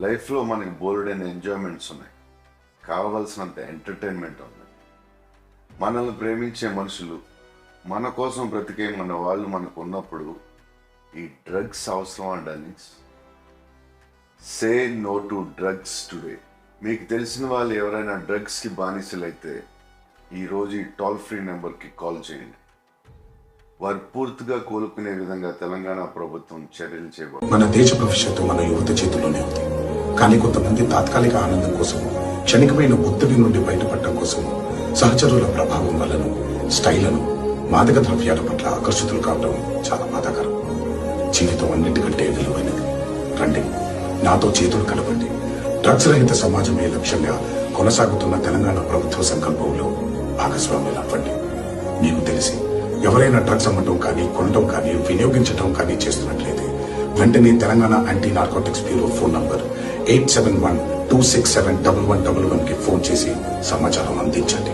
లైఫ్లో మనకి బోల్డైన ఎంజాయ్మెంట్స్ ఉన్నాయి, కావలసినంత ఎంటర్టైన్మెంట్ ఉంది. మనల్ని ప్రేమించే మనుషులు, మన కోసం బ్రతికే మన వాళ్ళు మనకు ఉన్నప్పుడు ఈ డ్రగ్స్ అవసరం అండి. Say no to drugs today. మీకు తెలిసిన వాళ్ళు ఎవరైనా డ్రగ్స్కి బానిసలైతే ఈరోజు ఈ టోల్ ఫ్రీ నెంబర్కి కాల్ చేయండి. వారు పూర్తిగా కోలుకునే విధంగా తెలంగాణ ప్రభుత్వం చర్యలు చేపడుతుంది. మన దేశ భవిష్యత్తు మన యువత చేతుల్లోనే ఉంది. కానీ కొంతమంది తాత్కాలిక ఆనందం కోసం, క్షణికమైన ఒత్తిడి నుండి బయటపడటం కోసం సహచరుల ప్రభావం వలన స్టైలను, మాదక ద్రవ్యాల పట్ల ఆకర్షితులు కావడం చాలా బాధాకరం. జీవితం అన్నిటికంటే విలువైనది. రండి, నాతో చేతులు కలపండి. డ్రగ్స్ రహిత సమాజమే లక్ష్యంగా కొనసాగుతున్న తెలంగాణ ప్రభుత్వ సంకల్పంలో భాగస్వామ్యులు అవ్వండి. మీకు తెలిసి ఎవరైనా డ్రగ్స్ అమ్మటం కానీ, కొనడం కానీ, వినియోగించడం కానీ చేస్తున్నట్లయితే వెంటనే Telangana anti narcotics bureau phone number 871-267-1111 కి ఫోన్ చేసి సమాచారం అందించండి.